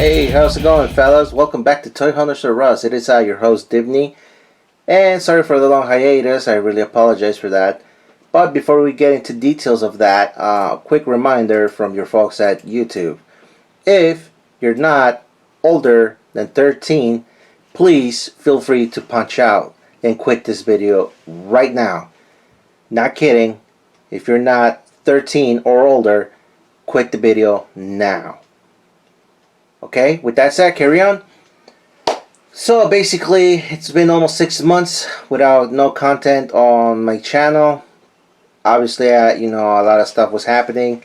Hey, how's it going, fellas? Welcome back to Toy Hunters or Russ. It is your host, Divney. And sorry for the long hiatus, I really apologize for that. But before we get into details of that, a quick reminder from your folks at YouTube. If you're not older than 13, please feel free to punch out and quit this video right now. Not kidding. If you're not 13 or older, quit the video now. Okay, with that said, carry on. So basically, it's been almost 6 months without no content on my channel. Obviously, a lot of stuff was happening,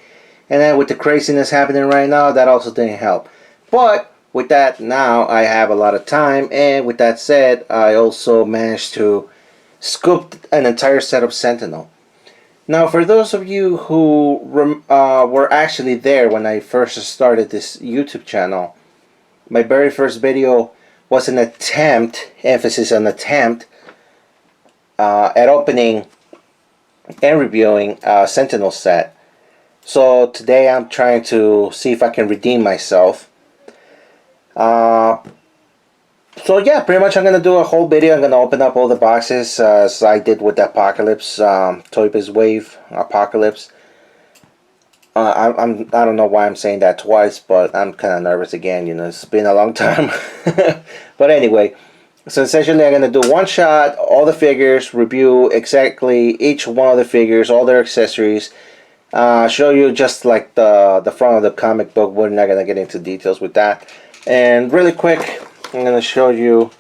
and then with the craziness happening right now, that also didn't help. But with that, now I have a lot of time, and with that said, I also managed to scoop an entire set of Sentinel. Now, for those of you who were actually there when I first started this YouTube channel, my very first video was an attempt, emphasis on attempt, at opening and reviewing a Sentinel set. So today I'm trying to see if I can redeem myself. So yeah, pretty much I'm going to do a whole video. I'm going to open up all the boxes as I did with the Apocalypse, Toybiz Wave Apocalypse. I don't know why I'm saying that twice, but I'm kind of nervous again. It's been a long time. But anyway, so essentially I'm going to do one shot, all the figures, review exactly each one of the figures, all their accessories, show you just like the front of the comic book. We're not going to get into details with that. And really quick, I'm going to show you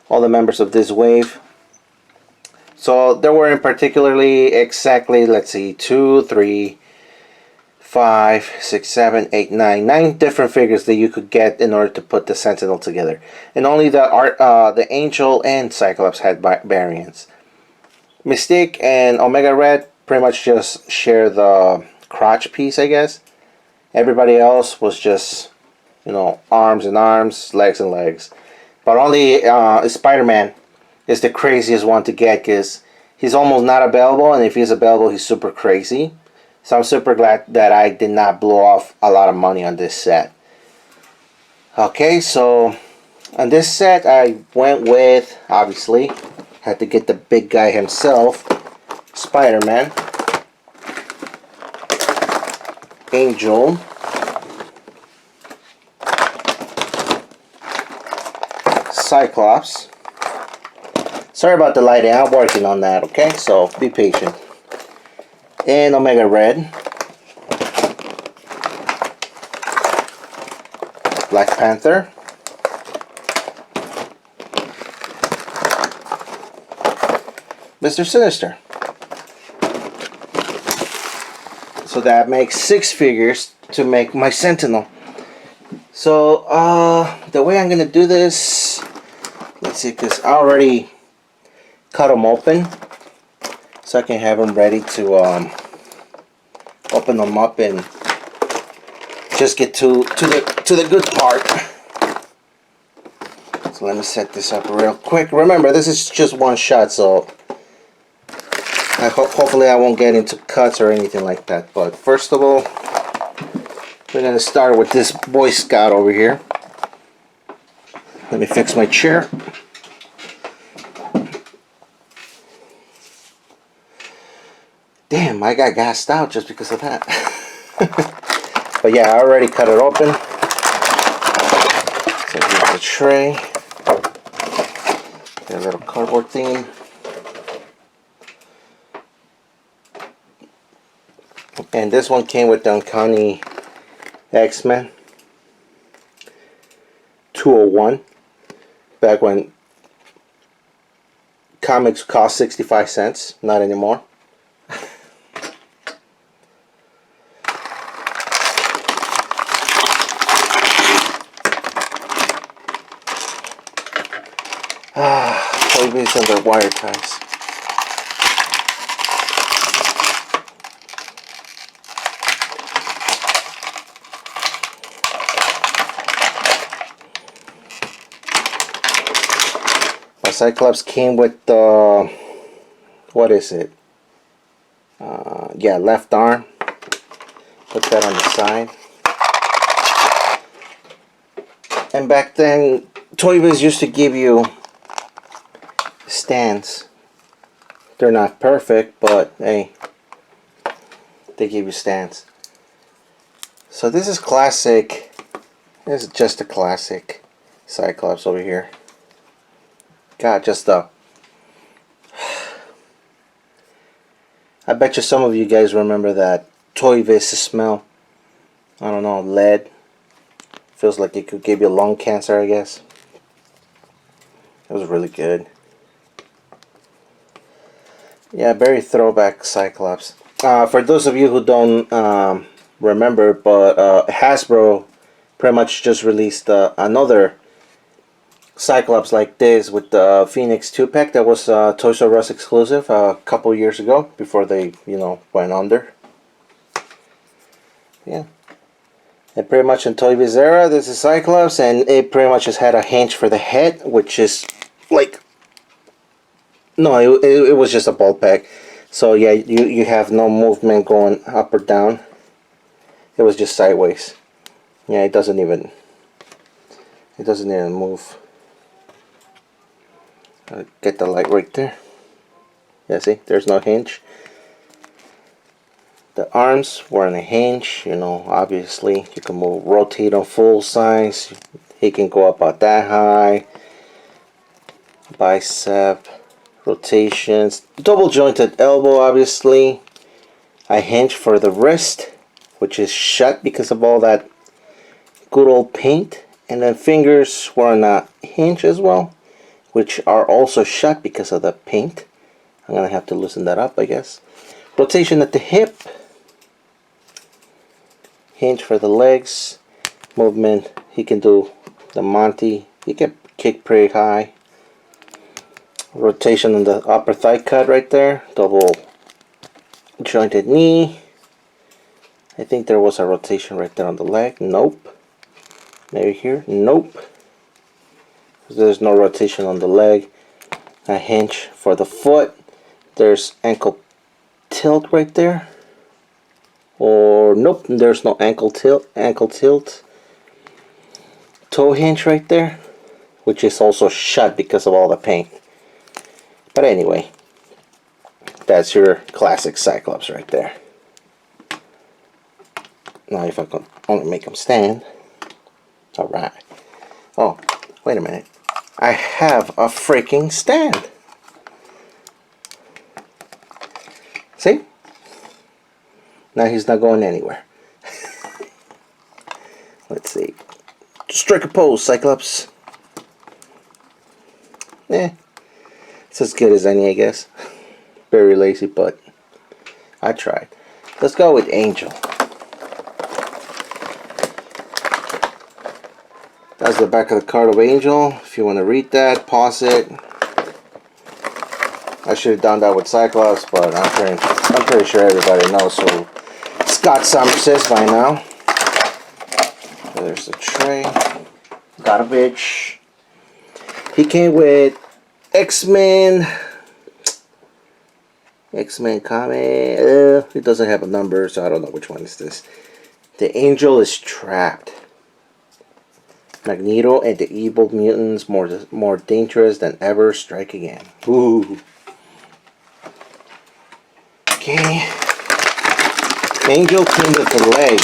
all the members of this wave. So there were in particularly exactly, let's see, 2, 3, 5, 6, 7, 8, 9 different figures that you could get in order to put the Sentinel together. And only the Angel and Cyclops had variants. Mystique and Omega Red pretty much just share the crotch piece, I guess. Everybody else was just, arms and arms, legs and legs. But only SpiderMan is the craziest one to get because he's almost not available, and if he's available, he's super crazy. So I'm super glad that I did not blow off a lot of money on this set. Okay, so on this set, I went with, obviously, had to get the big guy himself, SpiderMan, Angel, Cyclops. Sorry about the lighting, I'm working on that, okay? So be patient. And Omega Red, Black Panther, Mr. Sinister. So that makes 6 figures to make my Sentinel. So the way I'm gonna do this, let's see, because I already cut them open, so I can have them ready to open them up and just get to the good part. So let me set this up real quick. Remember, this is just one shot, so hopefully I won't get into cuts or anything like that. But first of all, we're gonna start with this Boy Scout over here. Let me fix my chair. Damn, I got gassed out just because of that. But yeah, I already cut it open. So here's the tray. Got a little cardboard theme. And this one came with the Uncanny XMen 201. Back when comics cost 65 cents. Not anymore. Toybiz and their wire ties. My Cyclops came with the, what is it? Yeah, left arm. Put that on the side. And back then, Toybiz used to give you stands. They're not perfect, but hey, they give you stands. So this is classic. This is just a classic Cyclops over here. God, just a... I bet you some of you guys remember that Toybiz smell. I don't know, lead. Feels like it could give you lung cancer, I guess. It was really good. Yeah, very throwback Cyclops. For those of you who don't remember, but Hasbro pretty much just released another Cyclops like this with the Phoenix 2-pack that was Toys R Us exclusive a couple years ago before they, you know, went under. Yeah. And pretty much in Toybiz era, this is Cyclops, and it pretty much just had a hinge for the head, which is like... No, it was just a ball pack. So yeah, you have no movement going up or down. It was just sideways. Yeah, it doesn't even move. Get the light right there. Yeah, see, there's no hinge. The arms were on a hinge, you know, obviously. You can rotate on full size. He can go about that high. Bicep, rotations. Double jointed elbow, obviously. A hinge for the wrist, which is shut because of all that good old paint. And then fingers were on a hinge as well, which are also shut because of the paint. I'm going to have to loosen that up, I guess. Rotation at the hip. Hinge for the legs. Movement. He can do the Monty. He can kick pretty high. Rotation on the upper thigh cut right there. Double jointed knee. I think there was a rotation right there on the leg. Nope. Maybe here. Nope. There's no rotation on the leg. A hinge for the foot. There's ankle tilt right there. Or nope, there's no ankle tilt. Toe hinge right there, which is also shut because of all the paint. But anyway, that's your classic Cyclops right there. Now if I can only make him stand. Alright. Oh, wait a minute. I have a freaking stand. See? Now he's not going anywhere. Let's see. Strike a pose, Cyclops. It's as good as any, I guess. Very lazy, but I tried. Let's go with Angel. That's the back of the card of Angel. If you want to read that, pause it. I should have done that with Cyclops, but I'm pretty sure everybody knows who Scott Summers is by now. There's the tray. Garbage. He came with XMen. XMen comic. It doesn't have a number, so I don't know which one is this. The Angel is trapped. Magneto and the evil mutants more dangerous than ever strike again. Ooh. Okay. Angel came with the leg.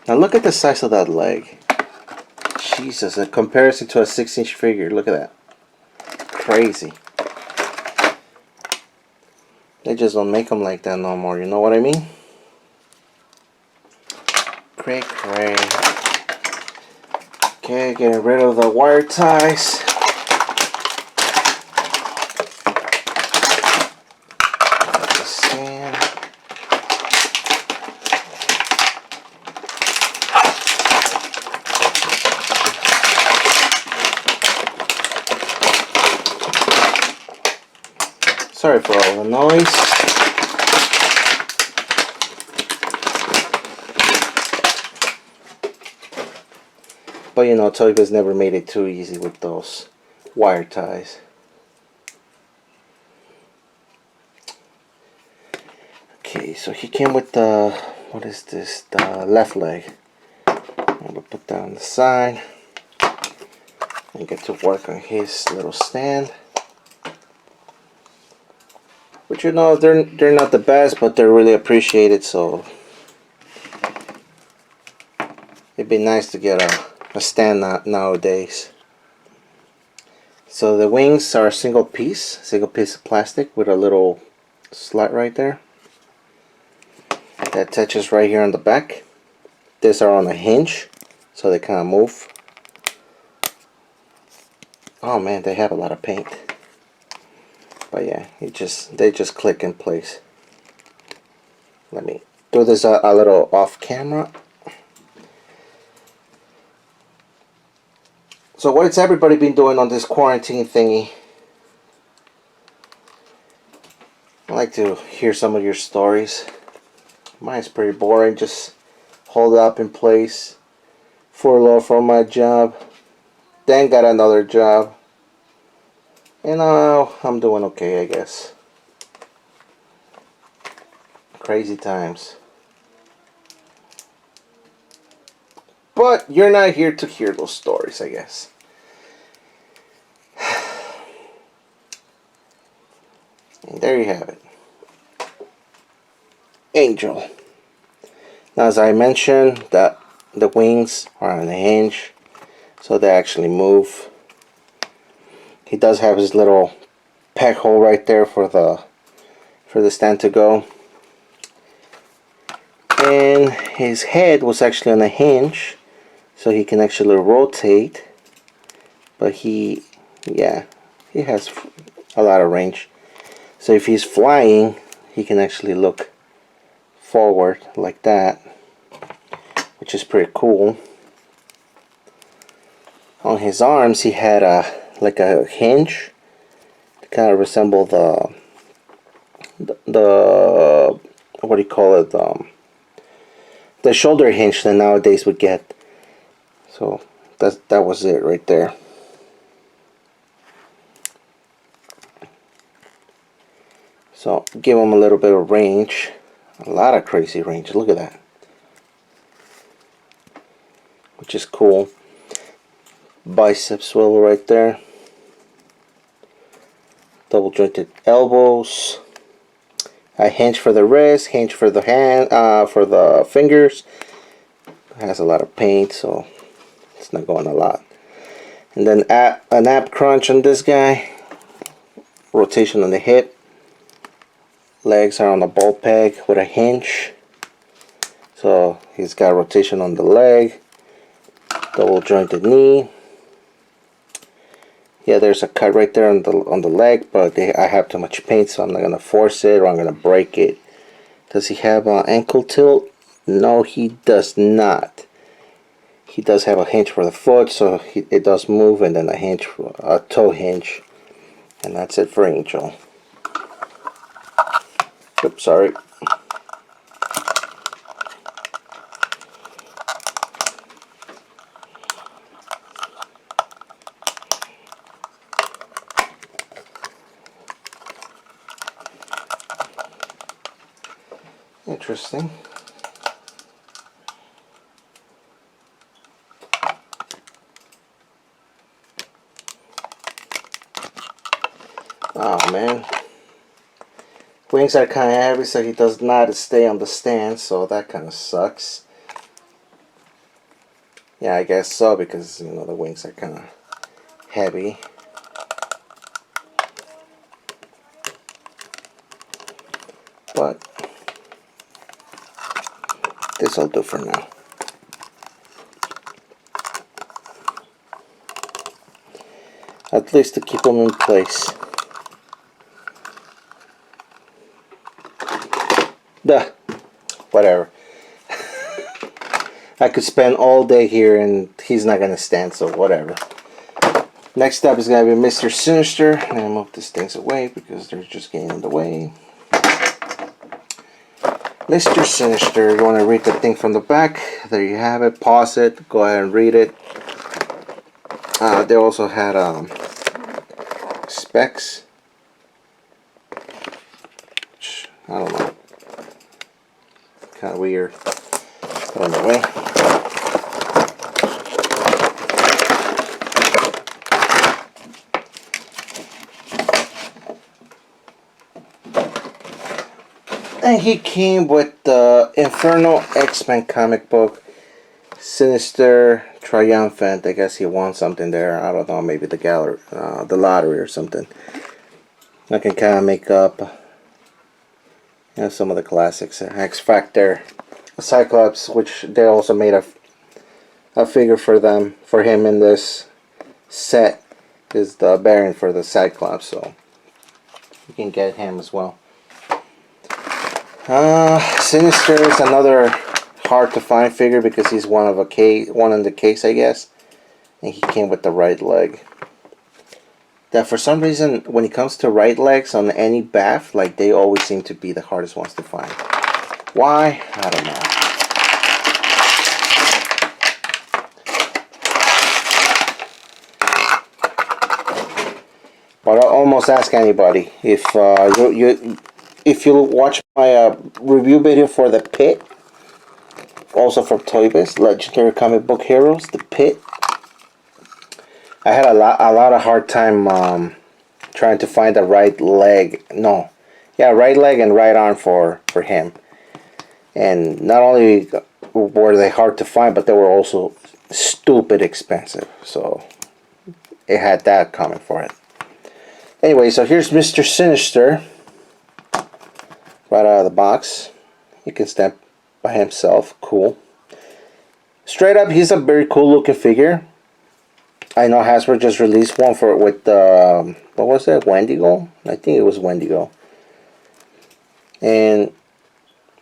Now look at the size of that leg. Jesus, in comparison to a 6-inch figure, look at that. Crazy. They just don't make them like that no more, you know what I mean? Cray. Okay, getting rid of the wire ties. The sand. Sorry for all the noise. But you know, Toybiz never made it too easy with those wire ties. Okay, so he came with the, what is this? The left leg. I'm gonna put that on the side. and get to work on his little stand. But you know, they're not the best, but they're really appreciated, so it'd be nice to get a stand nowadays. So the wings are a single piece of plastic with a little slat right there that attaches right here on the back. These are on a hinge, so they kind of move. Oh man, they have a lot of paint. But yeah, they just click in place. Let me do this a little off camera. So what has everybody been doing on this quarantine thingy? I'd like to hear some of your stories. Mine's pretty boring, just hold up in place, furlough from my job, then got another job, and now I'm doing okay, I guess. Crazy times. But you're not here to hear those stories, I guess. And there you have it. Angel. Now, as I mentioned, that the wings are on a hinge, so they actually move. He does have his little peg hole right there for the stand to go. And his head was actually on a hinge, so he can actually rotate. But he has a lot of range. So if he's flying, he can actually look forward like that, which is pretty cool. On his arms, he had like a hinge to kind of resemble the what do you call it, the shoulder hinge that nowadays would get. So that was it right there. So give him a little bit of range, a lot of crazy range. Look at that, which is cool. Bicep swivel right there. Double jointed elbows. A hinge for the wrist, hinge for the hand, for the fingers. It has a lot of paint, so it's not going a lot. And then an ab crunch on this guy. Rotation on the hip. Legs are on a ball peg with a hinge. So he's got rotation on the leg. Double jointed knee. Yeah, there's a cut right there on the leg, but I have too much paint, so I'm not gonna force it or I'm gonna break it. Does he have an ankle tilt? No, he does not. He does have a hinge for the foot, so it does move, and then a hinge, a toe hinge, and that's it for Angel. Oops, sorry. Interesting. Oh man. Wings are kind of heavy, so he does not stay on the stand, so that kind of sucks. Yeah, I guess so, because you know the wings are kind of heavy. But this will do for now. At least to keep them in place. Duh. Whatever. I could spend all day here and he's not gonna stand, so whatever. Next up is gonna be Mr. Sinister. I'm gonna move these things away because they're just getting in the way. Mr. Sinister, you want to read the thing from the back? There you have it. Pause it. Go ahead and read it. They also had specs. Which, I don't know. Kind of weird. Put on the way. And he came with the Inferno X-Men comic book. Sinister Triumphant. I guess he won something there. I don't know. Maybe the gallery, the lottery or something. I can kind of make up some of the classics. X Factor, Cyclops, which they also made a figure for him in this set, is the bearing for the Cyclops, so you can get him as well. Sinister is another hard to find figure because he's one in the case, I guess, and he came with the right leg. That for some reason, when it comes to right legs on any bath, like they always seem to be the hardest ones to find. Why? I don't know. But I'll almost ask anybody if if you watch my review video for the Pit, also from Toybiz, Legendary Comic Book Heroes, the Pit. I had a lot of hard time trying to find the right leg. No, yeah, right leg and right arm for him. And not only were they hard to find, but they were also stupid expensive. So it had that coming for it. Anyway, so here's Mr. Sinister right out of the box. He can stand by himself. Cool. Straight up, he's a very cool looking figure. I know Hasbro just released one with what was it, Wendigo? I think it was Wendigo. And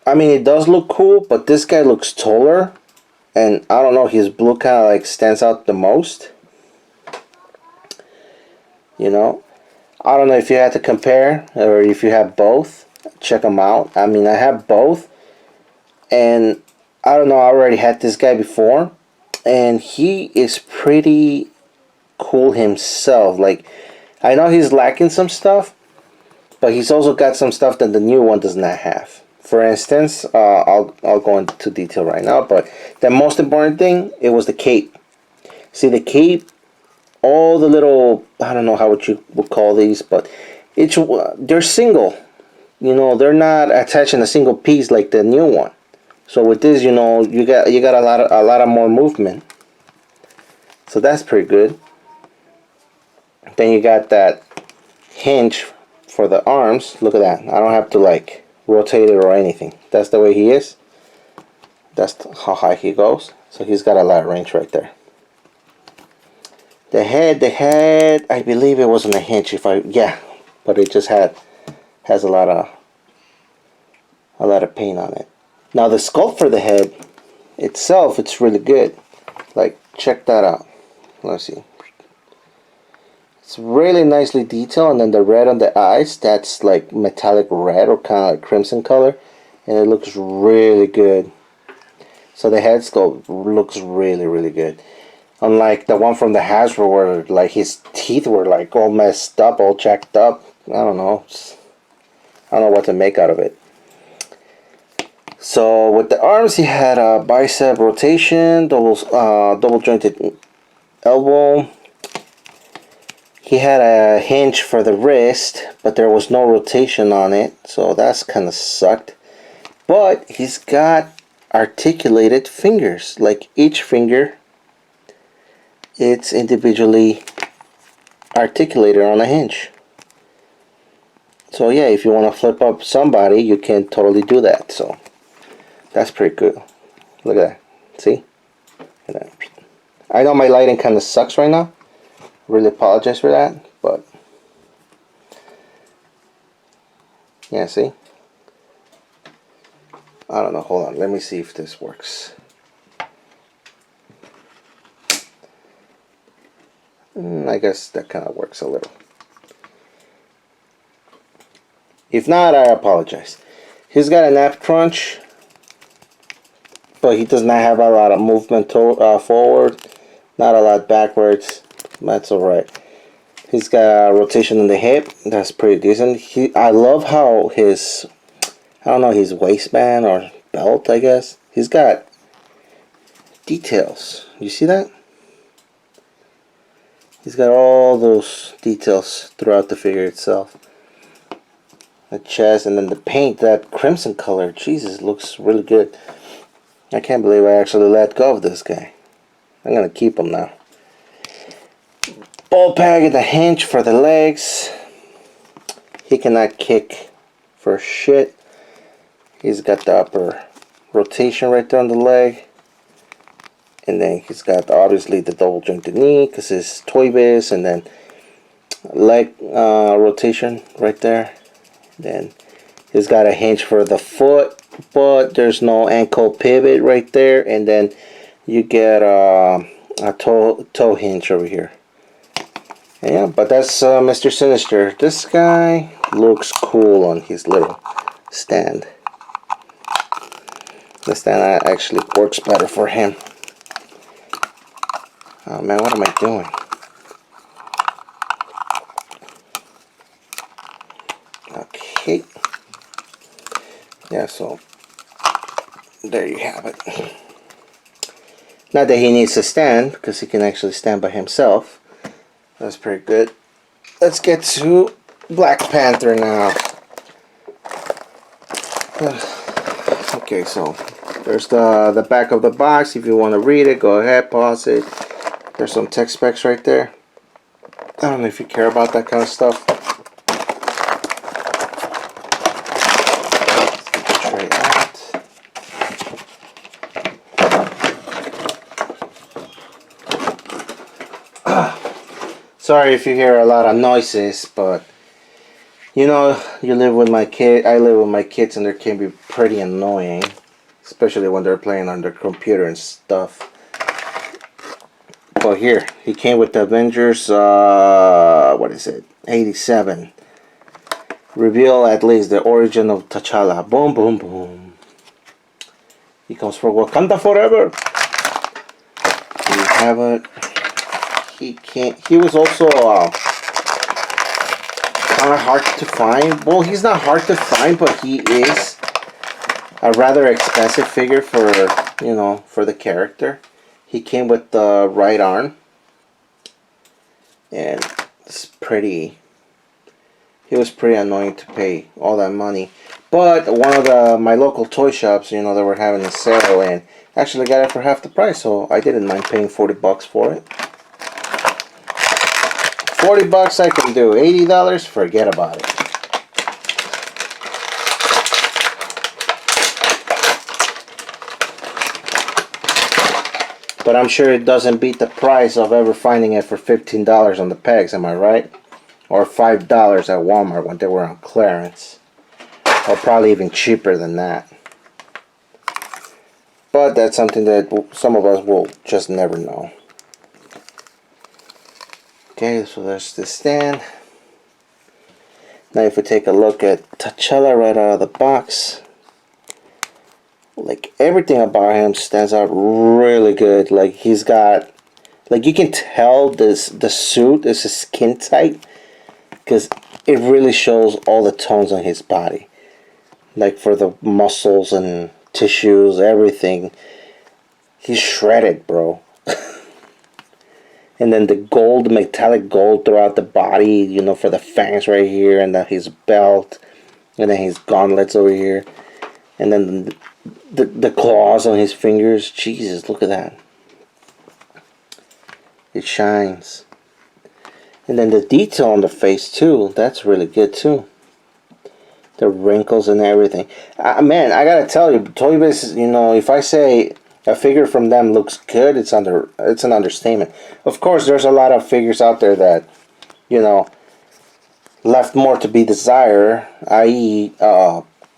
I mean, it does look cool, but this guy looks taller, and I don't know, his blue kind of like stands out the most. You know, I don't know if you had to compare or if you have both. Check them out. I mean, I have both, and I don't know, I already had this guy before, and he is pretty cool himself. Like, I know he's lacking some stuff, but he's also got some stuff that the new one does not have. For instance, I'll go into detail right now, but the most important thing, it was the cape. See, the cape, all the little, I don't know how you would call these, but they're single. You know, they're not attached in a single piece like the new one. So with this, you know, you got a lot of more movement. So that's pretty good. Then you got that hinge for the arms. Look at that. I don't have to like rotate it or anything. That's the way he is. That's how high he goes. So he's got a lot of range right there. The head, I believe it wasn't a hinge. But it just has a lot of paint on it. Now the sculpt for the head itself, it's really good. Like, check that out. Let's see. It's really nicely detailed, and then the red on the eyes, that's like metallic red or kind of like crimson color, and it looks really good. So the head sculpt looks really, really good. Unlike the one from the Hasbro where like his teeth were like all messed up, all jacked up. I don't know. I don't know what to make out of it. So with the arms, he had a bicep rotation, double jointed elbow. He had a hinge for the wrist, but there was no rotation on it, so that's kind of sucked. But he's got articulated fingers. Like each finger, it's individually articulated on a hinge. So yeah, if you want to flip up somebody, you can totally do that. So that's pretty good. Look at that. See? Look at that. I know my lighting kind of sucks right now. Really apologize for that, but yeah, see? I don't know. Hold on. Let me see if this works. I guess that kind of works a little. If not, I apologize. He's got an ab crunch, but he does not have a lot of movement forward, not a lot backwards. That's alright. He's got a rotation in the hip. That's pretty decent. I love how his, I don't know, his waistband or belt, I guess. He's got details. You see that? He's got all those details throughout the figure itself. the chest, and then the paint, that crimson color. Jesus, looks really good. I can't believe I actually let go of this guy. I'm gonna keep him now. Ball peg and the hinge for the legs. He cannot kick for shit. He's got the upper rotation right there on the leg. And then he's got obviously the double jointed knee because it's Toybiz, and then leg rotation right there. Then he's got a hinge for the foot, but there's no ankle pivot right there. And then you get a toe hinge over here. And yeah, but that's Mr. Sinister. This guy looks cool on his little stand. The stand actually works better for him. Oh man, what am I doing? Okay. Yeah, so there you have it. Not that he needs to stand, because he can actually stand by himself. That's pretty good. Let's get to Black Panther now. Okay, so there's the back of the box. If you want to read it, go ahead, pause it. There's some text specs right there. I don't know if you care about that kind of stuff. Try that. Sorry if you hear a lot of noises, but you know, you live with my kid. I live with my kids, and they can be pretty annoying, especially when they're playing on their computer and stuff. But here, he came with the Avengers, what is it, 87. Reveal at least the origin of T'Challa. Boom, boom, boom. He comes for Wakanda forever. Here you have it. He was also kind of hard to find. Well, he's not hard to find, but he is a rather expensive figure for, you know, for the character. He came with the right arm, and it's pretty. He was pretty annoying to pay all that money. But one of my local toy shops, you know, they were having a sale, and actually got it for half the price, so I didn't mind paying 40 bucks for it. 40 bucks I can do. $80, forget about it. But I'm sure it doesn't beat the price of ever finding it for $15 on the pegs, am I right? Or $5 at Walmart when they were on clearance. Or probably even cheaper than that. But that's something that some of us will just never know. Okay, so there's the stand. Now if we take a look at T'Challa right out of the box, like everything about him stands out really good. Like he's got, like you can tell the suit is a skin tight, because it really shows all the tones on his body. Like for the muscles and tissues, everything. He's shredded, bro. And then the gold, metallic gold throughout the body, you know, for the fangs right here, and then his belt, and then his gauntlets over here, and then the claws on his fingers. Jesus, look at that. It shines. And then the detail on the face too, that's really good too. The wrinkles and everything. Man, I gotta tell you, Toybiz, you know, if I say a figure from them looks good, it's an understatement. Of course, there's a lot of figures out there that, you know, left more to be desired, i.e.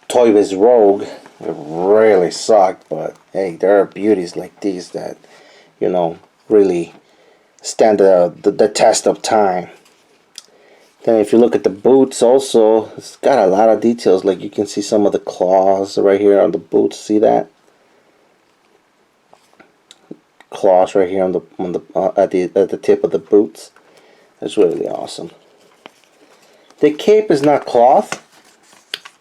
Toybiz Rogue. It really sucked, but hey, there are beauties like these that, you know, really stand the test of time. Then if you look at the boots also, it's got a lot of details. Like you can see some of the claws right here on the boots. See that? Claws right here on at the tip of the boots. That's really awesome. The cape is not cloth.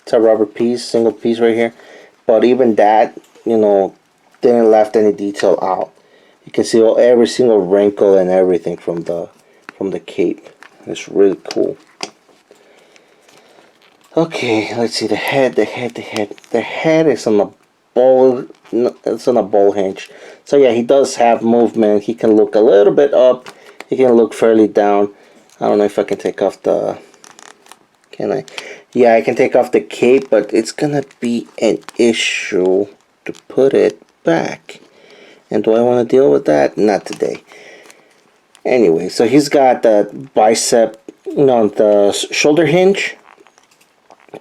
It's a rubber piece, single piece right here. But even that, you know, didn't left any detail out. You can see every single wrinkle and everything from the cape. It's really cool. Okay, let's see the head. The head is on a ball. It's on a ball hinge. So yeah, he does have movement. He can look a little bit up. He can look fairly down. I don't know if I can take off the. Can I? Yeah, I can take off the cape, but it's gonna be an issue to put it back. And do I want to deal with that? Not today. Anyway, so he's got the bicep, the shoulder hinge,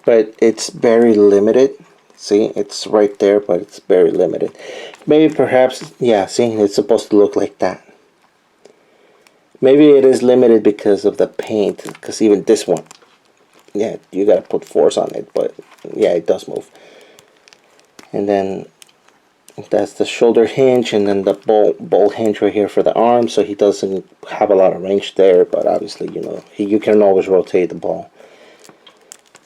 but it's very limited. See, it's right there, but it's very limited. Maybe perhaps, yeah, see, it's supposed to look like that. Maybe it is limited because of the paint, because even this one, yeah, you gotta put force on it, but yeah, it does move. And then that's the shoulder hinge, and then the ball hinge right here for the arm, so he doesn't have a lot of range there, but obviously, you can always rotate the ball.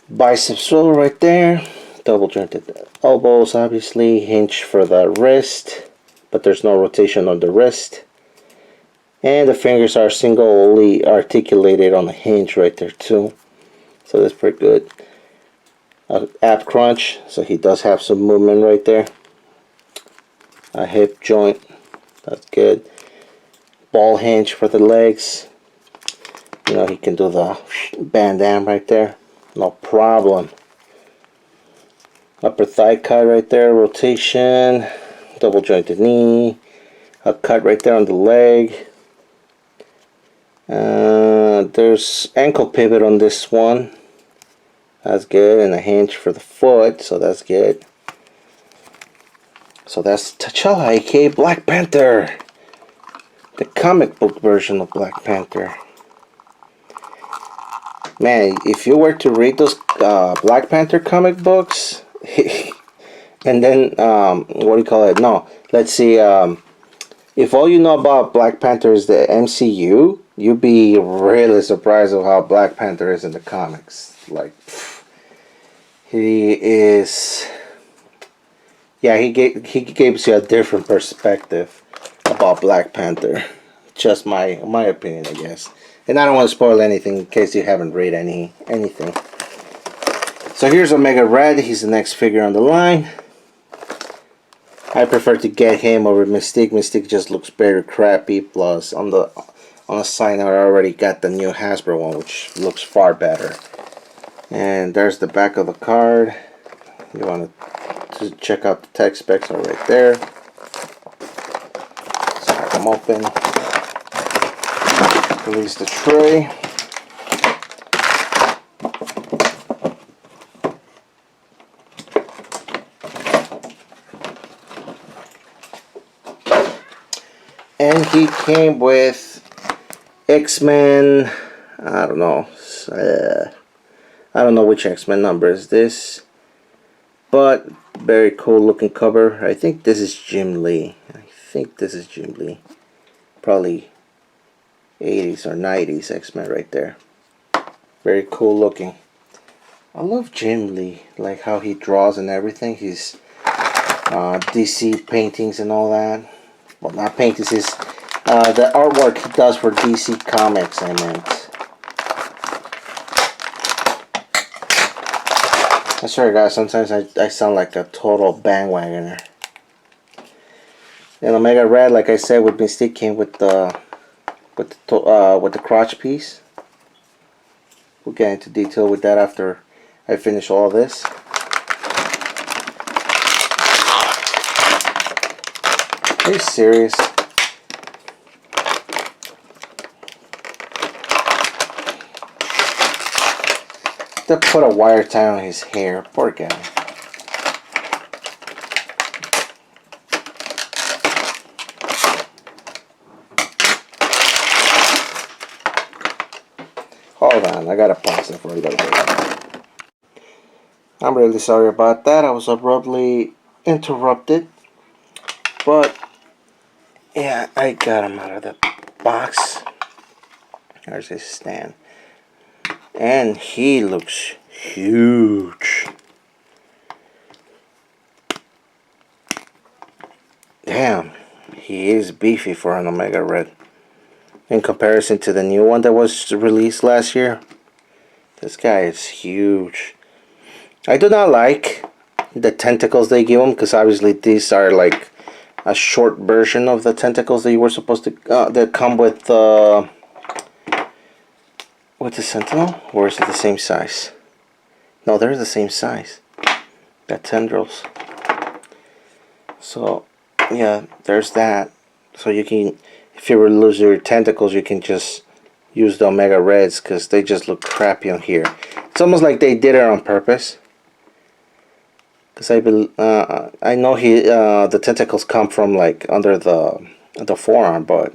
Bicep swivel right there, double jointed elbows, obviously, hinge for the wrist, but there's no rotation on the wrist. And the fingers are singly articulated on the hinge right there too, so that's pretty good. Ab crunch, so he does have some movement right there. A hip joint, that's good. Ball hinge for the legs. He can do the bandam right there, no problem. Upper thigh cut right there, rotation, double jointed knee, a cut right there on the leg. There's ankle pivot on this one, that's good, and a hinge for the foot, so that's good. So that's T'Challa, aka Black Panther, the comic book version of Black Panther. Man, if you were to read those Black Panther comic books, and then what do you call it? No, let's see. If all you know about Black Panther is the MCU, you'd be really surprised of how Black Panther is in the comics. Like, he is. Yeah, he gives you a different perspective about Black Panther. Just my opinion, I guess. And I don't want to spoil anything in case you haven't read anything. So here's Omega Red. He's the next figure on the line. I prefer to get him over Mystique. Mystique just looks very crappy. Plus, on the side, I already got the new Hasbro one, which looks far better. And there's the back of the card. You want to check out the tech specs are right there. Let's crack them open. Release the tray. And he came with XMen. I don't know. I don't know which XMen number is this, but very cool looking cover. I think this is Jim Lee. Probably 80s or 90s X-Men right there. Very cool looking. I love Jim Lee, like how he draws and everything. His DC paintings and all that. Well, not paintings, his the artwork he does for DC Comics, I meant. I swear guys, sometimes I sound like a total bandwagoner. And Omega Red, like I said, with Mystique came with the crotch piece. We'll get into detail with that after I finish all this. Are you serious? To put a wire tie on his hair, poor guy. Hold on, I gotta pause it for a little bit. I'm really sorry about that. I was abruptly interrupted. But, yeah, I got him out of the box. There's his stand. And he looks huge. Damn, he is beefy for an Omega Red. In comparison to the new one that was released last year, this guy is huge. I do not like the tentacles they give him, because obviously these are like a short version of the tentacles that you were supposed to that come with the Sentinel. Or is it the same size? No, they're the same size. Got tendrils. So yeah, there's that. So you can, if you ever lose your tentacles, you can just use the Omega Reds, because they just look crappy on here. It's almost like they did it on purpose. Because I know the tentacles come from like under the forearm, but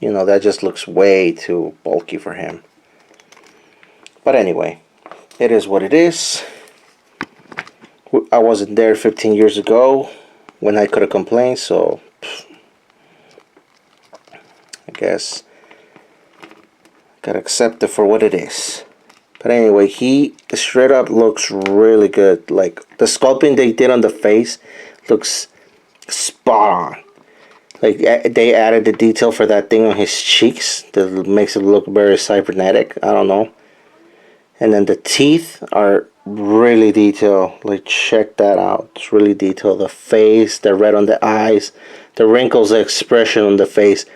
you know, that just looks way too bulky for him. But anyway, it is what it is. I wasn't there 15 years ago when I could have complained, so I guess gotta accept it for what it is. But anyway, he straight up looks really good. Like the sculpting they did on the face looks spot on. Like they added the detail for that thing on his cheeks that makes it look very cybernetic. I don't know. And then the teeth are really detailed. Like check that out. It's really detailed. The face, the red on the eyes, the wrinkles, the expression on the face.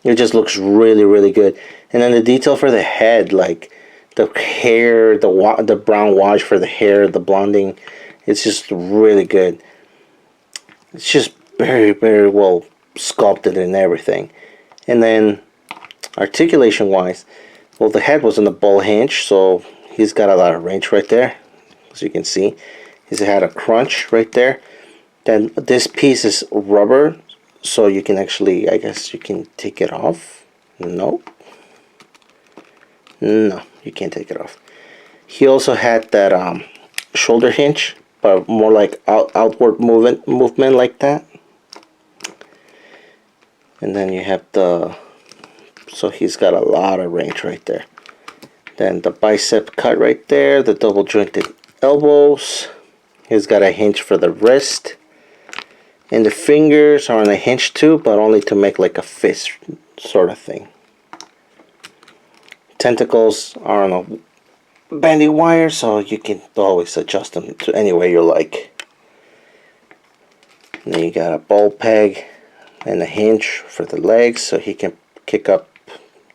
It just looks really, really good. And then the detail for the head, like the hair, the brown wash for the hair, the blonding, it's just really good. It's just very, very well sculpted and everything. And then articulation wise, well, the head was on the bull hinge, so he's got a lot of range right there, as you can see. He's had a crunch right there. Then this piece is rubber, so you can actually, I guess you can take it off. No, you can't take it off. He also had that shoulder hinge, but more like outward movement like that. And then you have so he's got a lot of range right there. Then the bicep cut right there, the double jointed elbows. He's got a hinge for the wrist. And the fingers are on a hinge too, but only to make like a fist sort of thing. Tentacles are on a bandy wire, so you can always adjust them to any way you like. And then you got a ball peg and a hinge for the legs, so he can kick up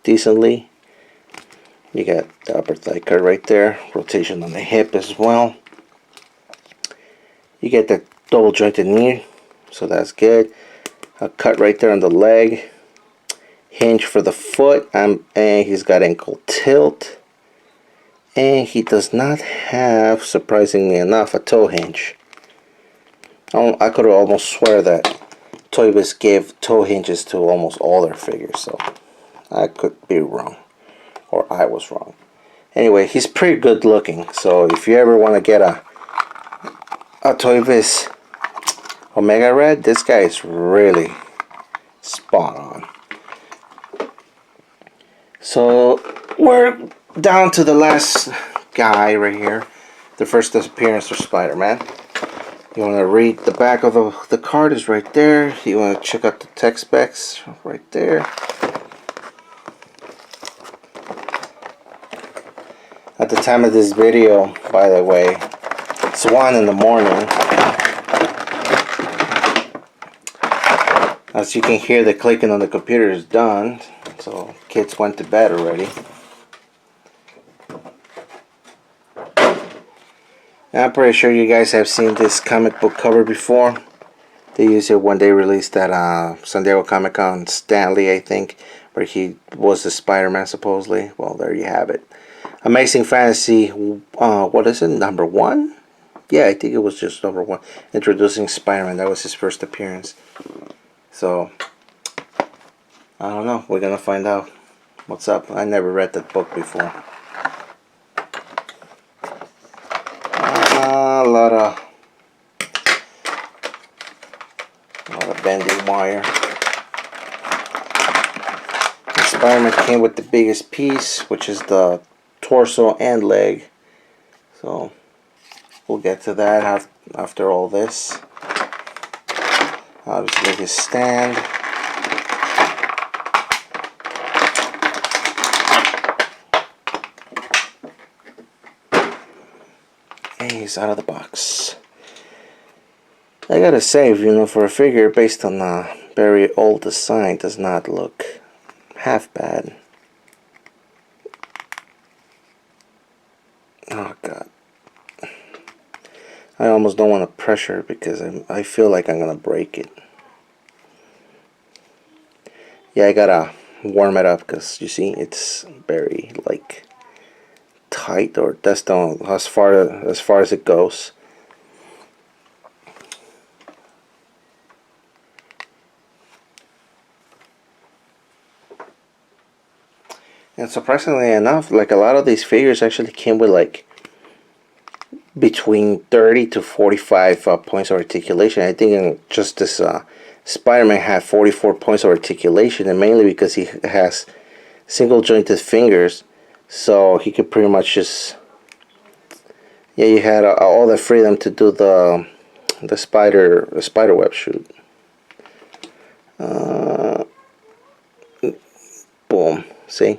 decently. You got the upper thigh cut right there, rotation on the hip as well. You get the double jointed knee, so that's good. A cut right there on the leg. Hinge for the foot, and he's got ankle tilt. And he does not have, surprisingly enough, a toe hinge. I could almost swear that Toybiz gave toe hinges to almost all their figures, so I could be wrong, or I was wrong. Anyway, he's pretty good looking, so if you ever want to get a Toybiz Omega Red, this guy is really spot on. So we're down to the last guy right here, the first appearance of Spider-Man. You want to read the back of the card is right there. You want to check out the tech specs right there. At the time of this video, by the way, it's 1 in the morning. As you can hear, the clicking on the computer is done, so kids went to bed already. I'm pretty sure you guys have seen this comic book cover before. They used it when they released that San Diego Comic Con Stan Lee, I think, where he was the Spider-Man supposedly. Well, there you have it. Amazing Fantasy, what is it, number 1? Yeah, I think it was just number 1. Introducing Spider-Man, that was his first appearance. So, I don't know, we're gonna find out what's up. I never read that book before. A lot of bending wire. The Spider-Man came with the biggest piece, which is the torso and leg. So we'll get to that after all this. Obviously his stand. he's out of the box. I gotta say, you know, for a figure based on a very old design, does not look half bad. Oh god. I almost don't want to pressure because I feel like I'm gonna break it. Yeah, I gotta warm it up because you see it's very like tight, or that's the as far as it goes. And surprisingly enough, like a lot of these figures actually came with like between 30 to 45 points of articulation. I think just this Spider-Man had 44 points of articulation, and mainly because he has single jointed fingers, so he could pretty much just, yeah, you had all the freedom to do the spider web shoot. Boom, see?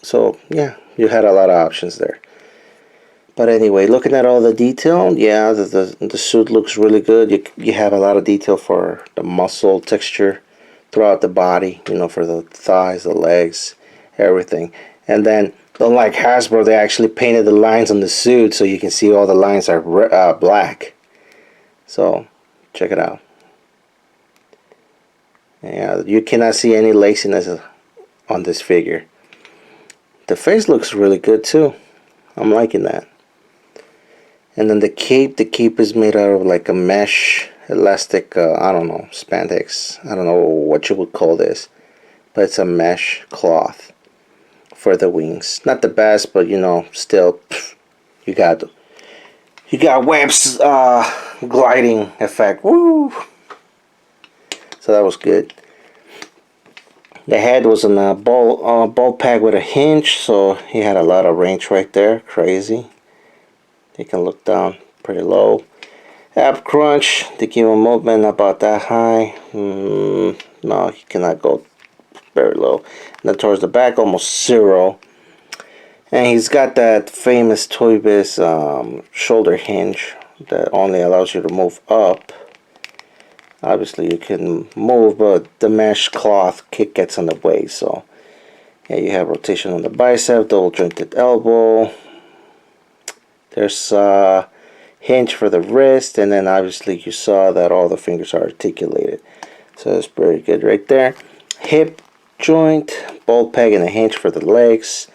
So yeah, you had a lot of options there. But anyway, looking at all the detail, yeah, the suit looks really good. You have a lot of detail for the muscle texture throughout the body, you know, for the thighs, the legs, everything. And then, unlike Hasbro, they actually painted the lines on the suit so you can see all the lines are black. So, check it out. Yeah, you cannot see any laziness on this figure. The face looks really good too. I'm liking that. And then the cape is made out of like a mesh, elastic, I don't know, spandex. I don't know what you would call this. But it's a mesh cloth for the wings. Not the best, but you know, still, you got webs gliding effect. Woo! So that was good. The head was in a ball pack with a hinge, so he had a lot of range right there. Crazy. You can look down pretty low. Ab crunch, to give him movement about that high. No, he cannot go very low. And then towards the back, almost zero. And he's got that famous Toybiz shoulder hinge that only allows you to move up. Obviously you can move, but the mesh cloth kick gets in the way. So yeah, you have rotation on the bicep, double jointed elbow. There's a hinge for the wrist, and then obviously you saw that all the fingers are articulated. So that's pretty good right there. Hip joint, ball peg, and a hinge for the legs.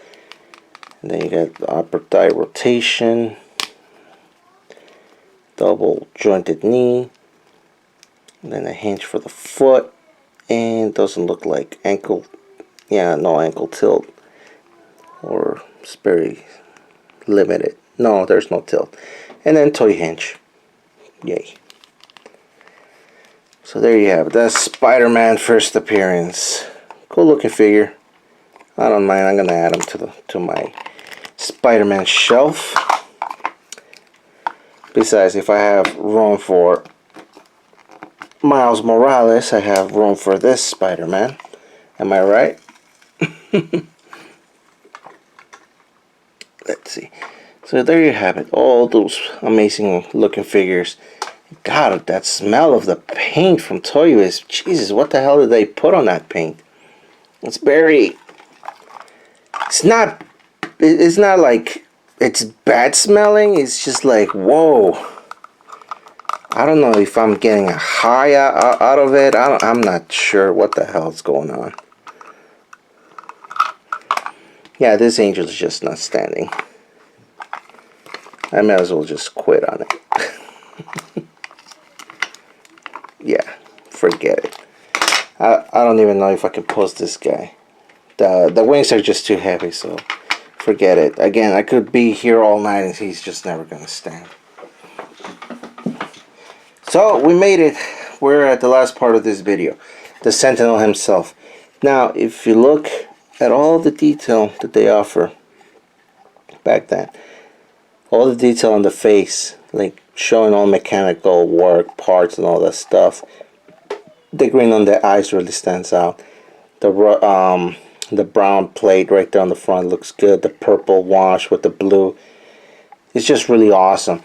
And then you got the upper thigh rotation, double jointed knee. And then a hinge for the foot, and doesn't look like ankle, yeah, no ankle tilt, or it's very limited. No, there's no tilt. And then toy hinge. Yay. So there you have it. That's Spider-Man first appearance. Cool looking figure. I don't mind. I'm gonna add him to my Spider-Man shelf. Besides, if I have room for Miles Morales, I have room for this Spider-Man. Am I right? Let's see. So there you have it. All those amazing looking figures. God, that smell of the paint from Toybiz. Jesus, what the hell did they put on that paint? It's very... It's not like it's bad smelling. It's just like, whoa. I don't know if I'm getting a high out of it. I'm not sure what the hell's going on. Yeah, this angel's just not standing. I may as well just quit on it. Yeah, forget it. I don't even know if I can post this guy. The wings are just too heavy, so forget it. Again, I could be here all night and he's just never gonna stand. So we made it. We're at the last part of this video. The Sentinel himself. Now, if you look at all the detail that they offer back then, all the detail on the face, like showing all mechanical work, parts and all that stuff. The green on the eyes really stands out. The The brown plate right there on the front looks good. The purple wash with the blue. It's just really awesome.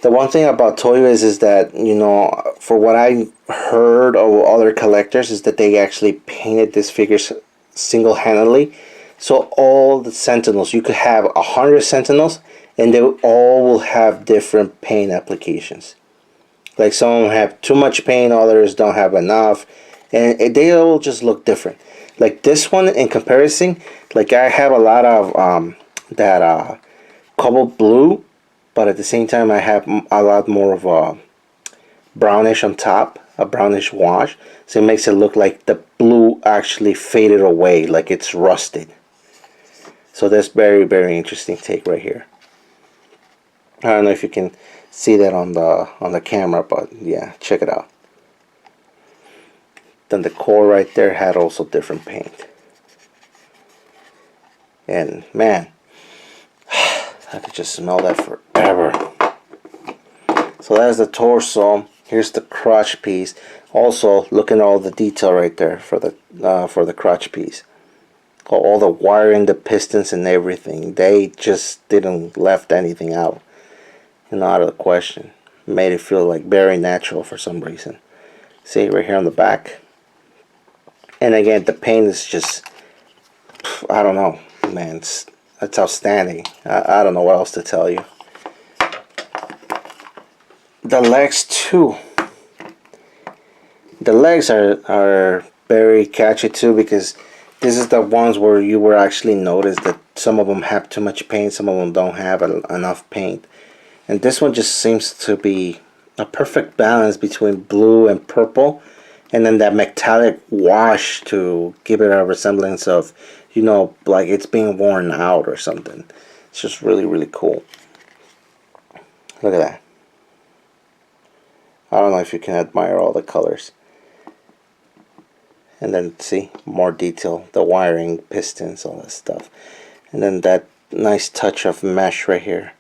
The one thing about Toybiz is that, you know, for what I heard of other collectors, is that they actually painted this figure single-handedly. So all the Sentinels, you could have 100 Sentinels, and they all will have different paint applications. Like some have too much paint, others don't have enough, and they all just look different. Like this one in comparison, like I have a lot of that cobalt blue, but at the same time I have a lot more of a brownish on top, a brownish wash, so it makes it look like the blue actually faded away, like it's rusted. So that's very interesting take right here. I don't know if you can see that on the camera, but yeah, check it out. Then the core right there had also different paint. And man, I could just smell that forever. So that's the torso. Here's the crotch piece. Also, look at all the detail right there for the crotch piece. All the wiring, the pistons, and everything. They just didn't left anything out. You know, out of the question. Made it feel like very natural for some reason. See right here on the back. And again, the paint is just, I don't know, man. That's outstanding. I don't know what else to tell you. The legs too. The legs are very catchy too, because this is the ones where you will actually notice that some of them have too much paint, some of them don't have enough paint. And this one just seems to be a perfect balance between blue and purple, and then that metallic wash to give it a resemblance of, you know, like it's being worn out or something. It's just really cool. Look at that. I don't know if you can admire all the colors. And then see, more detail, the wiring, pistons, all that stuff. And then that nice touch of mesh right here.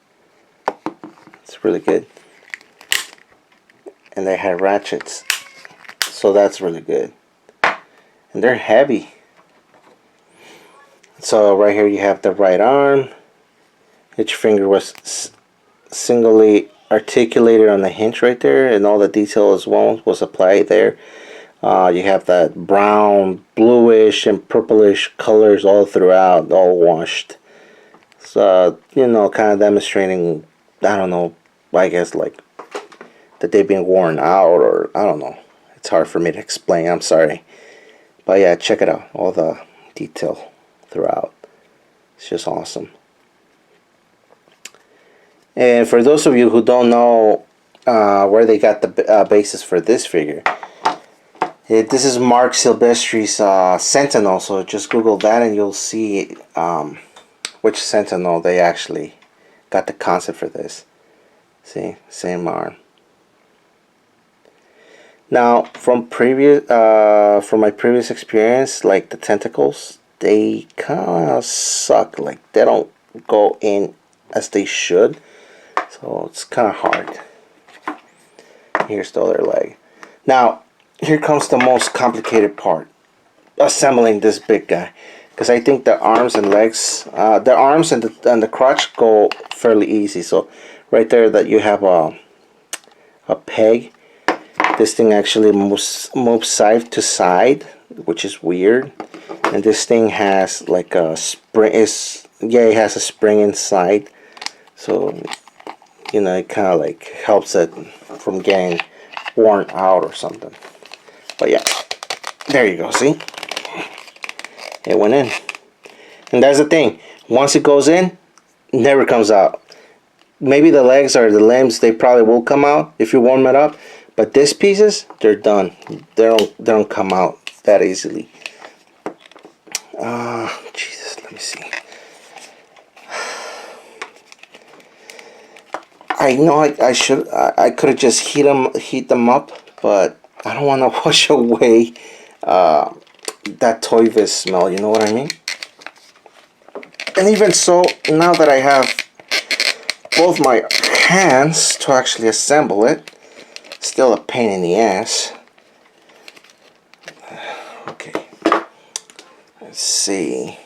It's really good. And they had ratchets, so that's really good. And they're heavy. So right here you have the right arm. Each finger was singly articulated on the hinge right there, and all the detail as well was applied there. You have that brown, bluish, and purplish colors all throughout, all washed. So, you know, kind of demonstrating, I don't know, I guess like that they've been worn out, or I don't know. It's hard for me to explain, I'm sorry. But yeah, check it out, all the detail throughout. It's just awesome. And for those of you who don't know where they got the basis for this figure, this is Mark Silvestri's Sentinel, so just Google that and you'll see which Sentinel they actually got the concept for this. See, same arm. Now, from my previous experience, like the tentacles, they kind of suck. Like they don't go in as they should, so it's kind of hard. Here's the other leg. Now, here comes the most complicated part: assembling this big guy. Because I think the arms and legs, the arms and the crotch go fairly easy. So right there, that you have a peg. This thing actually moves side to side, which is weird. And this thing has like a spring. It has a spring inside, so you know it kind of like helps it from getting worn out or something. But yeah, there you go. See, it went in, and that's the thing. Once it goes in, it never comes out. Maybe the legs or the limbs, they probably will come out if you warm it up. But these pieces, they're done. They don't come out that easily. Jesus, let me see. I know I could have just heat them up, but I don't want to wash away that Toybiz smell. You know what I mean? And even so, now that I have both my hands to actually assemble it, still a pain in the ass. Okay, Let's see.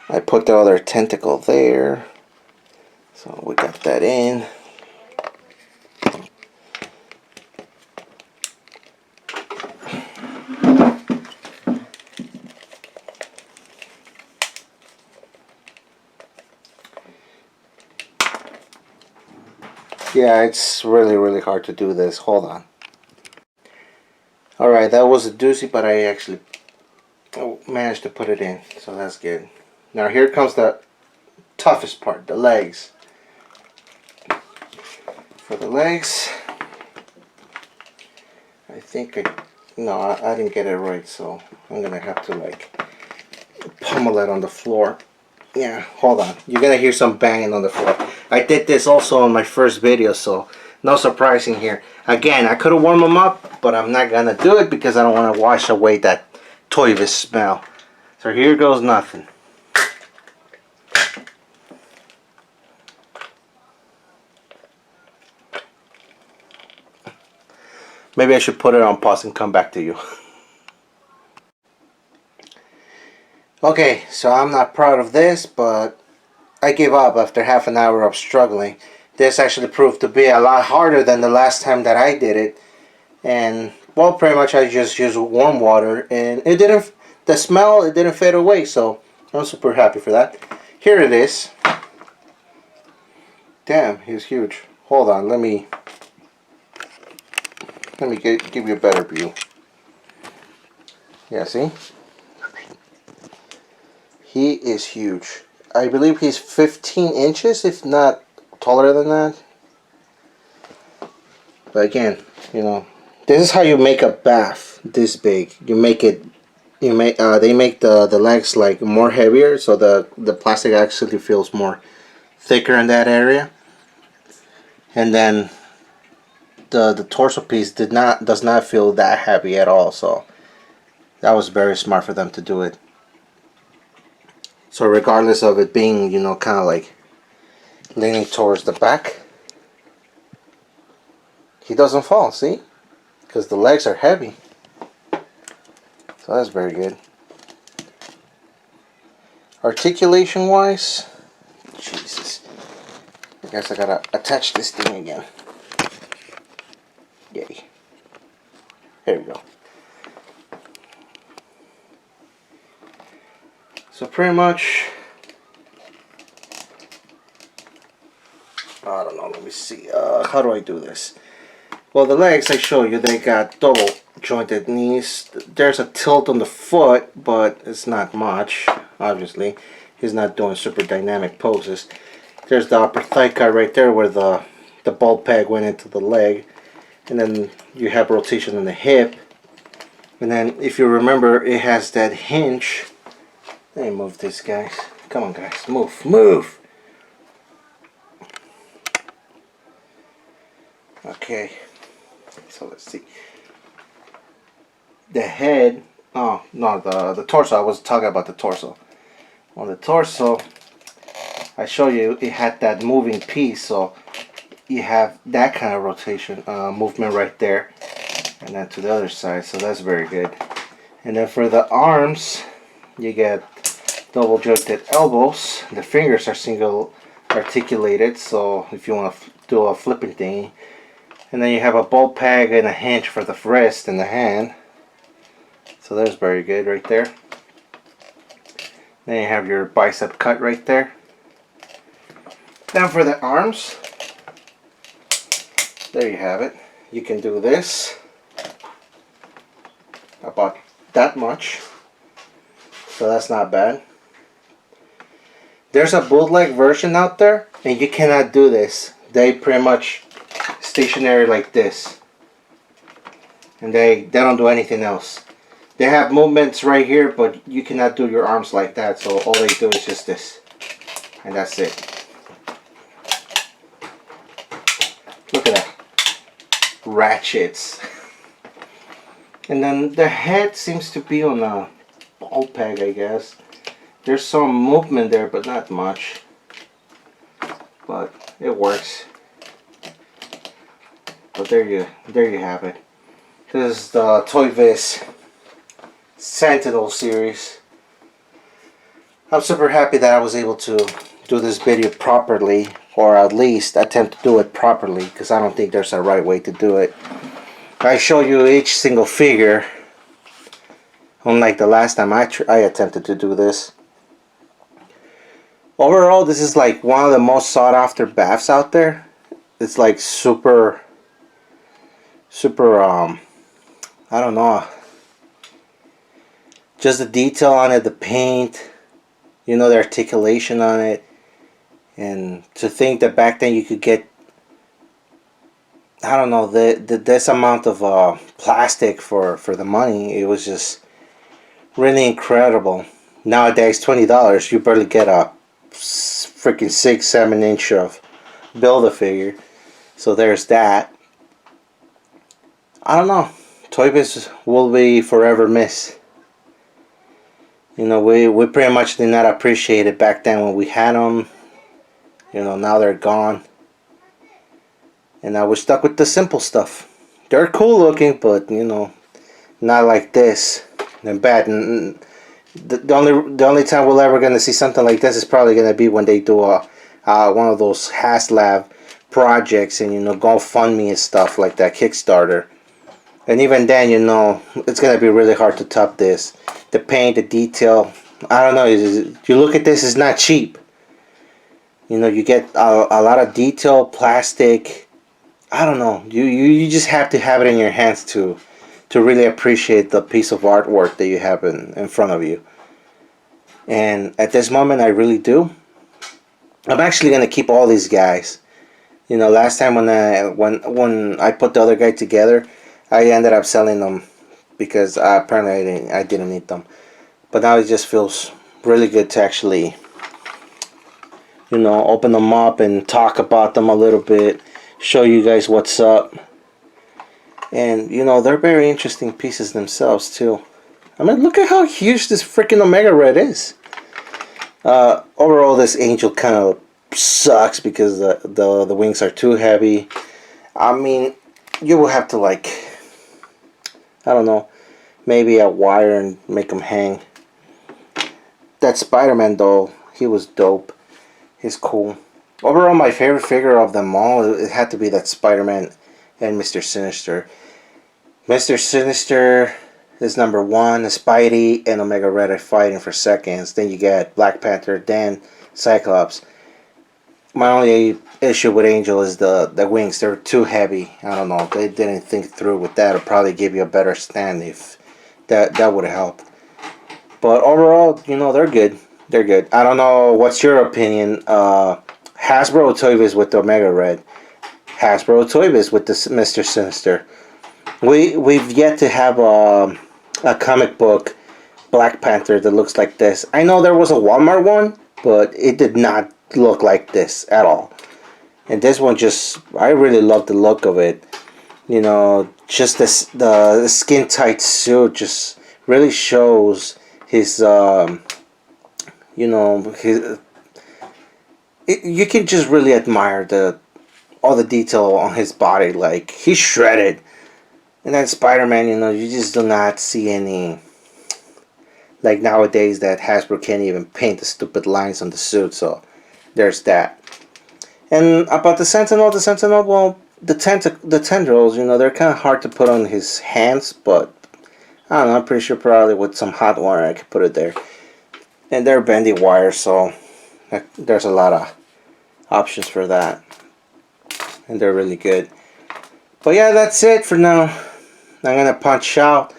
I put the other tentacle there. So we got that in. Yeah, it's really hard to do this. Hold on. Alright, that was a doozy, but I actually managed to put it in. So that's good. Now here comes the toughest part, the legs. For the legs, I think I didn't get it right, so I'm gonna have to like pummel it on the floor. Yeah, hold on. You're gonna hear some banging on the floor. I did this also on my first video, so no surprising here. Again, I could have warmed them up, but I'm not gonna do it because I don't want to wash away that Toybiz smell. So here goes nothing. Maybe I should put it on pause and come back to you. Okay, so I'm not proud of this, but I gave up after half an hour of struggling. This actually proved to be a lot harder than the last time that I did it. And, well, pretty much I just used warm water, and the smell, it didn't fade away, so I'm super happy for that. Here it is. Damn, he's huge. Hold on, let me give you a better view. Yeah, see? He is huge. I believe he's 15 inches, if not taller than that. But again, you know, this is how you make a bath this big. You make it, they make the legs like more heavier, so the plastic actually feels more thicker in that area. And then the torso piece does not feel that heavy at all, so that was very smart for them to do it. So regardless of it being, you know, kind of like leaning towards the back, he doesn't fall, see? Because the legs are heavy. So that's very good. Articulation wise, Jesus, I guess I gotta attach this thing again. Yay. There we go. So pretty much, I don't know, let me see, how do I do this? Well, the legs I show you, they got double jointed knees. There's a tilt on the foot, but it's not much, obviously. He's not doing super dynamic poses. There's the upper thigh cut right there where the ball peg went into the leg. And then you have rotation in the hip. And then if you remember, it has that hinge. Let me move this, guys. Come on, guys, move, move! Okay. So let's see. The head, oh no, the torso, I was talking about the torso. On the torso, I show you it had that moving piece, so you have that kind of rotation, movement right there. And then to the other side, so that's very good. And then for the arms, you get double jointed elbows. The fingers are single articulated, so if you want to do a flipping thing. And then you have a ball peg and a hinge for the wrist and the hand. So that's very good right there. Then you have your bicep cut right there. Then for the arms, there you have it. You can do this about that much. So that's not bad. There's a bootleg version out there, and you cannot do this. They pretty much stationary like this, and they don't do anything else. They have movements right here, but you cannot do your arms like that, so all they do is just this, and that's it. Look at that, ratchets. And then the head seems to be on a ball peg, I guess. There's some movement there, but not much, but it works. But there you have it. This is the Toybiz Sentinel series. I'm super happy that I was able to do this video properly, or at least attempt to do it properly, because I don't think there's a right way to do it. I show you each single figure, unlike the last time I attempted to do this. Overall, this is like one of the most sought after baths out there. It's like super, I don't know. Just the detail on it, the paint, you know, the articulation on it. And to think that back then you could get, I don't know, this amount of plastic for the money, it was just really incredible. Nowadays, $20, you barely get a freaking 6-7 inch of Build-A-Figure. So there's that. I don't know. Toybiz will be forever missed. You know, we pretty much did not appreciate it back then when we had them. You know, now they're gone. And now we're stuck with the simple stuff. They're cool looking, but, you know, not like this. And bad. And the only time we're ever going to see something like this is probably going to be when they do one of those HasLab projects and, you know, GoFundMe and stuff like that, Kickstarter. And even then, you know, it's going to be really hard to top this. The paint, the detail, I don't know. You look at this, it's not cheap. You know, you get a lot of detail, plastic. I don't know. You just have to have it in your hands to really appreciate the piece of artwork that you have in front of you. And at this moment, I really do. I'm actually going to keep all these guys. You know, last time when I put the other guy together, I ended up selling them because apparently I didn't need them. But now it just feels really good to actually, you know, open them up and talk about them a little bit, show you guys what's up. And, you know, they're very interesting pieces themselves too. I mean, look at how huge this freaking Omega Red is. Overall, this Angel kind of sucks because the wings are too heavy. I mean, you will have to, like, I don't know, maybe a wire and make them hang. That Spider-Man doll, he was dope. He's cool. Overall, my favorite figure of them all, it had to be that Spider-Man and Mr. Sinister. Mr. Sinister is number 1. Spidey and Omega Red are fighting for seconds. Then you get Black Panther, then Cyclops. My only issue with Angel is the wings. They're too heavy. I don't know. They didn't think through with that. It'll probably give you a better stand if that would have helped. But overall, you know, they're good. They're good. I don't know. What's your opinion? Hasbro or Toybiz with the Omega Red? Hasbro or Toybiz with the Mr. Sinister? We've yet to have a comic book Black Panther that looks like this. I know there was a Walmart one, but it did not look like this at all. And this one just, I really love the look of it. You know, just the skin tight suit just really shows his you know, you can just really admire all the detail on his body. Like, he's shredded. And then Spider-Man, you know, you just do not see any, like nowadays that Hasbro can't even paint the stupid lines on the suit. So there's that. And about the Sentinel, well, the tendrils, you know, they're kind of hard to put on his hands, but I don't know, I'm pretty sure probably with some hot wire I could put it there. And they're bendy wire, so there's a lot of options for that. And they're really good. But yeah, that's it for now. I'm going to punch out.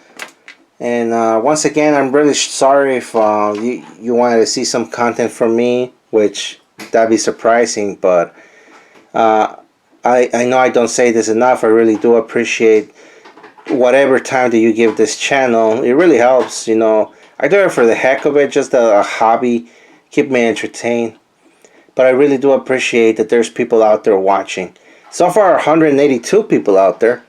And once again, I'm really sorry if you wanted to see some content from me, which that'd be surprising, but I know I don't say this enough. I really do appreciate whatever time that you give this channel. It really helps, you know. I do it for the heck of it, just a hobby, keep me entertained. But I really do appreciate that there's people out there watching. So far, 182 people out there.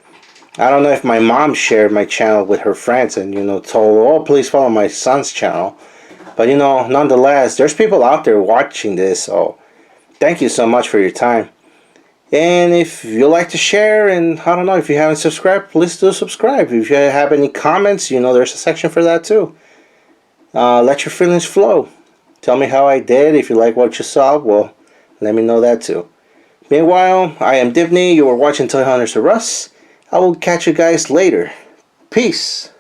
I don't know if my mom shared my channel with her friends and, you know, told, oh, please follow my son's channel. But, you know, nonetheless, there's people out there watching this. So thank you so much for your time. And if you like to share, and I don't know, if you haven't subscribed, please do subscribe. If you have any comments, you know there's a section for that too. Let your feelings flow. Tell me how I did. If you like what you saw, well, let me know that too. Meanwhile, I am Divney. You were watching Toy Hunters of Us. I will catch you guys later. Peace.